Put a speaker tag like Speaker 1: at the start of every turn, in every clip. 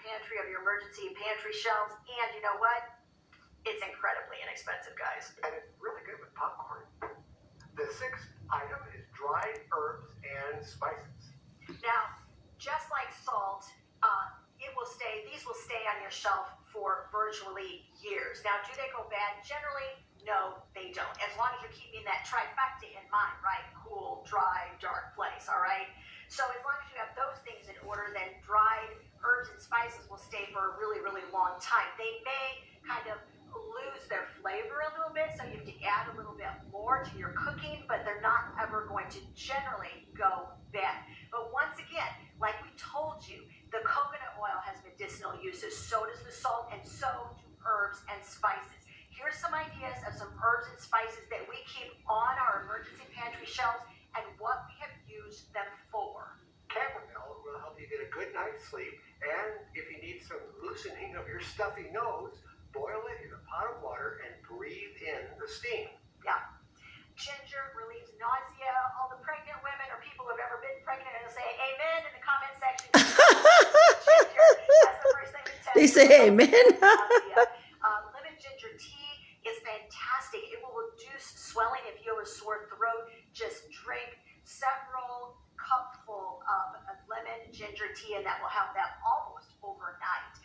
Speaker 1: pantry, of your emergency pantry shelves. And you know what? It's incredibly inexpensive, guys.
Speaker 2: And it's really good with popcorn. The sixth item is dried herbs and spices.
Speaker 1: Now, just like salt, these will stay on your shelf for virtually years. Now, do they go bad? Generally, no, they don't. As long as you're keeping that trifecta in mind, right? Cool, dry, dark place, all right? So as long as you have those things in order, then dried herbs and spices will stay for a really, really long time. They may kind of lose their flavor a little bit, so you have to add a little bit more to your cooking, but they're not ever going to generally go bad. But once again, like we told you, the coconut oil has medicinal uses, so does the salt, and so do herbs and spices. Here's some ideas of some herbs and spices that we keep on our emergency pantry shelves and what we have used them for.
Speaker 2: Chamomile will help you get a good night's sleep, and if you need some loosening of your stuffy nose, boil it in a pot of water and breathe in the steam.
Speaker 1: Yeah. Ginger relieves nausea. All the pregnant women or people who have ever been pregnant will say amen in the comment section. Ginger, that's the first thing we tell you.
Speaker 3: They say amen.
Speaker 1: Lemon ginger tea is fantastic. It will reduce swelling if you have a sore throat. Just drink several cupful of lemon ginger tea, and that will help that almost overnight.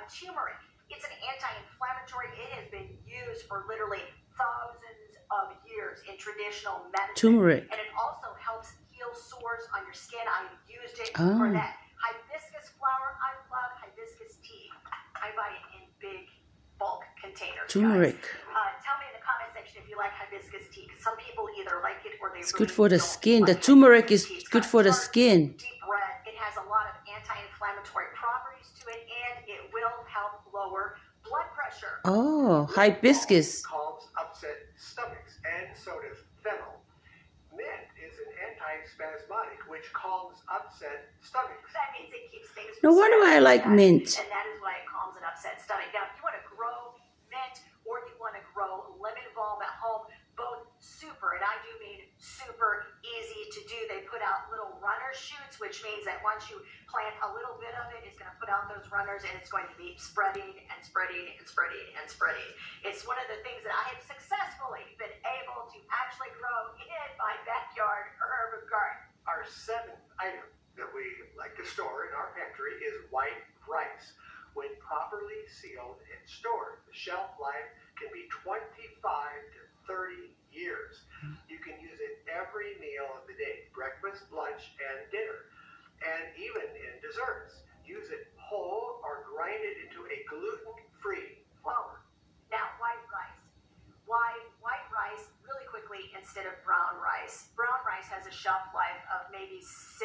Speaker 1: Turmeric. It's an anti-inflammatory. It has been used for literally thousands of years in traditional medicine.
Speaker 3: Turmeric.
Speaker 1: And it also helps heal sores on your skin. I used it for that. Hibiscus flower. I love hibiscus tea. I buy it in big bulk containers.
Speaker 3: Turmeric.
Speaker 1: Tell me in the comment section if you like hibiscus tea, because some people either like it or they
Speaker 3: It's
Speaker 1: really
Speaker 3: good for the
Speaker 1: don't
Speaker 3: skin.
Speaker 1: like
Speaker 3: The turmeric
Speaker 1: hibiscus
Speaker 3: is
Speaker 1: tea. It's
Speaker 3: good
Speaker 1: got
Speaker 3: for the
Speaker 1: dark,
Speaker 3: skin.
Speaker 1: Deep red. It has a lot of anti-inflammatory properties to it, and it will help lower blood pressure.
Speaker 3: Oh, hibiscus.
Speaker 2: Calms upset stomachs, and so does fennel. Mint is an anti-spasmodic, which calms upset stomachs.
Speaker 1: That means it keeps things.
Speaker 3: No wonder why I like mint.
Speaker 1: And that is why it calms an upset stomach. Now, if you want to grow mint or you want to grow lemon balm at home, both super, and I do mean super easy to do. They put out little runner shoots, which means that once you plant a little bit of it, it's going to put out those runners, and it's going to be spreading and spreading and spreading and spreading. It's one of the things that I have successfully been able to actually grow in my backyard herb garden.
Speaker 2: Our seventh item that we like to store in our pantry is white rice. When properly sealed and stored, the shelf life can be 25 to 30 years. You can use it every meal of the day, breakfast, lunch, and dinner, and even in desserts. Use it whole or grind it into a gluten-free flour.
Speaker 1: Now, white rice. Why white rice really quickly instead of brown rice? Brown rice has a shelf life of maybe 6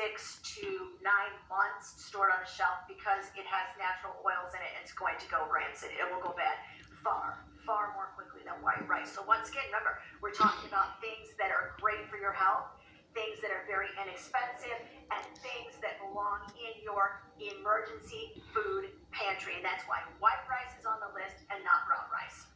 Speaker 1: to 9 months stored on a shelf because it has natural oils in it. It's going to go rancid. It will go bad far more quickly than white rice. So once again, remember, we're talking about things that are great for your health, things that are very inexpensive, and things that belong in your emergency food pantry. And that's why white rice is on the list and not brown rice.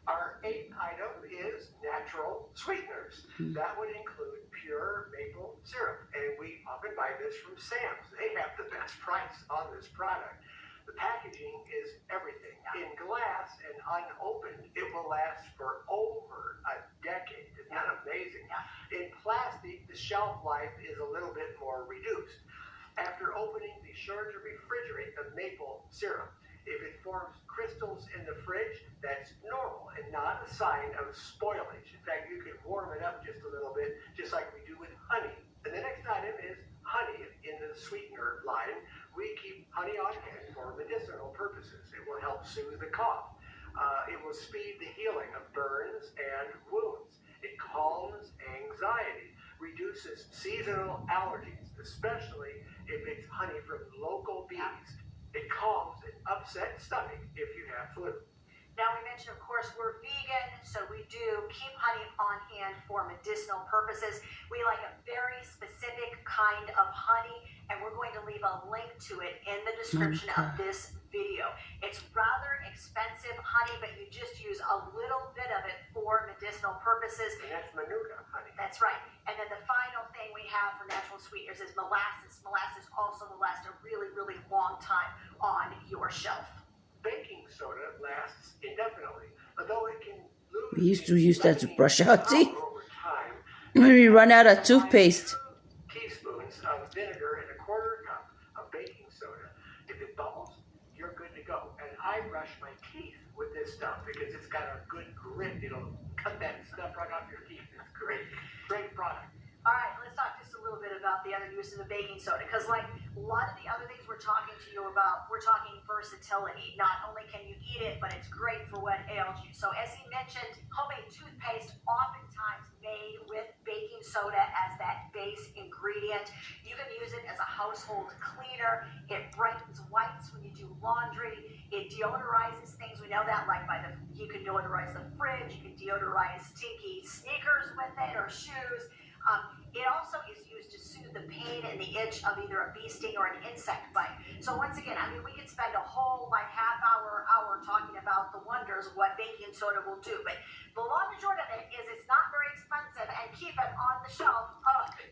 Speaker 2: Our eighth item is natural sweeteners. That would include pure maple syrup, and we often buy this from Sam's. They have the best price on this product. The packaging is everything. In glass and unopened, it will last for over a decade. Isn't that amazing? In plastic, the shelf life is a little bit more reduced. After opening, be sure to refrigerate the maple syrup. If it forms crystals in the fridge, that's normal and not a sign of spoilage. In fact, you can warm it up just a little bit, just like we do with honey. And the next item is honey in the sweetener line. We keep honey on hand for medicinal purposes. It will help soothe the cough. It will speed the healing of burns and wounds. It calms anxiety, reduces seasonal allergies, especially if it's honey from local bees. It calms an upset stomach if you have flu.
Speaker 1: Now, we mentioned, of course, we're vegan, so we do keep honey on hand for medicinal purposes. We like a very specific kind of honey, and we're going to leave a link to it in the description of this video. It's rather expensive honey, but you just use a little bit of it for medicinal purposes.
Speaker 2: And that's Manuka honey.
Speaker 1: That's right. And then the final thing we have for natural sweeteners is molasses. Molasses also will last a really, really long time on your shelf.
Speaker 2: Baking soda lasts indefinitely, although it can lose.
Speaker 3: We used to use that to brush our teeth
Speaker 2: over time.
Speaker 3: when we run out of toothpaste.
Speaker 2: 2 teaspoons of vinegar and a quarter cup of baking soda. If it bubbles, you're good to go. And I brush my teeth with this stuff because it's got a good grit. It'll cut that stuff right off your teeth. It's great. Great product.
Speaker 1: All right, let's talk just a little bit about the other uses of baking soda, because like a lot of the other things we're talking to you about, we're talking versatility. Not only can you eat it, but it's great for what ails you. So as he mentioned, homemade toothpaste oftentimes made with baking soda as that base ingredient. You can use it as a household cleaner. It brightens whites when you do laundry. It deodorizes things. We know that, like you can deodorize the fridge. You can deodorize stinky sneakers with it or shoes. It also is used to soothe the pain and the itch of either a bee sting or an insect bite. So once again, I mean, we could spend a whole half hour talking about the wonders of what baking soda will do. But the long and short of it is it's not very expensive, and keep it on the shelf.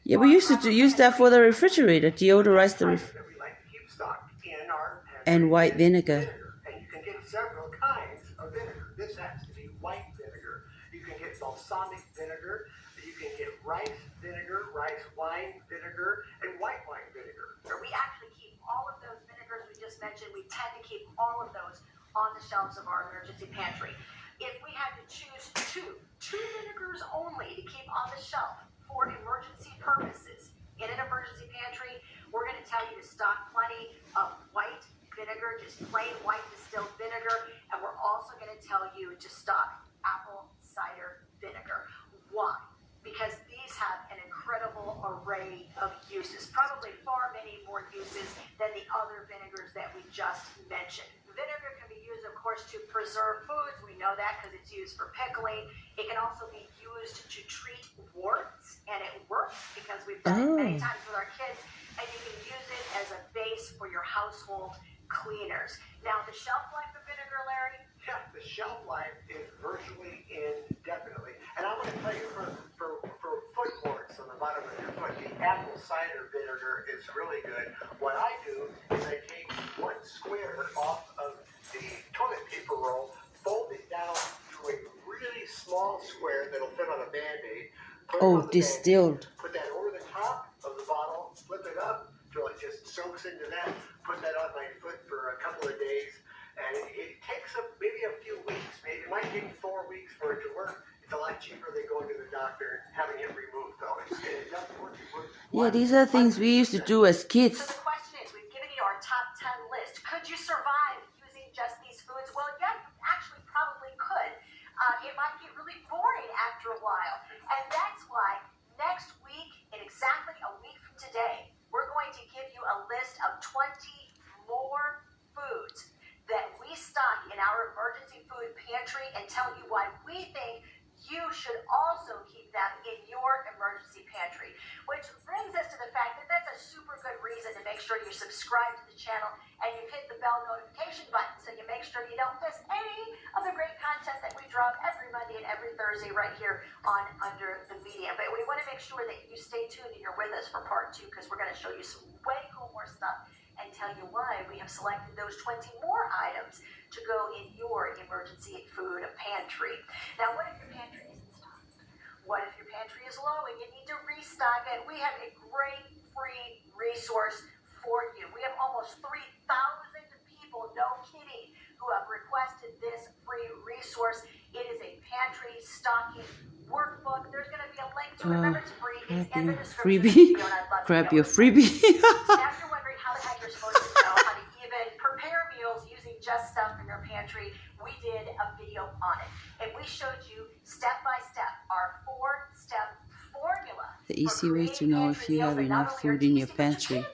Speaker 3: Yeah, we used to use that for the refrigerator, deodorize the
Speaker 2: We like to keep stocked in our
Speaker 3: and white vinegar.
Speaker 2: And you can get several kinds of vinegar. This has to be white vinegar. You can get balsamic vinegar. You can get rice vinegar, rice wine vinegar, and white wine vinegar.
Speaker 1: We actually keep all of those vinegars we just mentioned. We tend to keep all of those on the shelves of our emergency pantry. If we had to choose two vinegars only to keep on the shelf for emergency purposes in an emergency pantry, we're going to tell you to stock plenty of white vinegar, just plain white distilled vinegar, and we're also going to tell you to stock apple cider vinegar. Why? Because these have an incredible array of uses, probably far many more uses than the other vinegars that we just mentioned. Vinegar can be used, of course, to preserve foods. We know that because it's used for pickling. It can also be used to treat warts, and it works because we've done it many times with our kids, and you can use it as a base for your household cleaners. Now, the shelf life of vinegar, Larry?
Speaker 2: Yeah, the shelf life is virtually indefinitely. And I'm going to tell you, for foot warts on the bottom of your foot, the apple cider vinegar is really good. What I do is I take 1 square off of the toilet paper roll, fold it down to a really small square that'll fit on a Band-Aid.
Speaker 3: Distilled.
Speaker 2: Put that over the top of the bottle, flip it up till it just soaks into that. Put that on my foot for a couple of days. And it takes maybe a few weeks. Maybe it might take 4 weeks for it to work. It's a lot cheaper than going to the doctor and having it removed, though. It doesn't work.
Speaker 3: Yeah, these are things we used to do as kids.
Speaker 1: So the question is, we've given you our top 10 list. Could you survive using just these foods? Well, yeah, you actually probably could. It might get really boring after a while. And that's why next week, in exactly a week from today, we're going to give you a list of 20 more foods that we stock in our emergency food pantry and tell you why we think you should also keep them in your emergency pantry. Which brings us to the fact that that's a super good reason to make sure you subscribe to the channel and you hit the bell notification button so you make sure you don't miss any of the great content that we drop every Monday and every Thursday right here on Under the Media. But we want to make sure that you stay tuned and you're with us for part 2, because we're going to show you some way cool more stuff and tell you why we have selected those 20 more items to go in your emergency food pantry. Now, what if your pantry isn't stocked? What if your pantry is low and you need to restock it? We have a great free resource for you. We have almost 3,000 people, no kidding, who have requested this free resource. It is a pantry stocking workbook. There's going to be a link to it. Remember, it's free. It's in the description.
Speaker 3: Freebie. Grab your freebie.
Speaker 1: After wondering how the heck you're supposed to know how to even prepare meals using just stuff in your pantry, we did a video on it. And we showed you step by step our 4-step formula.
Speaker 3: The easy way to know if you have enough food in your pantry.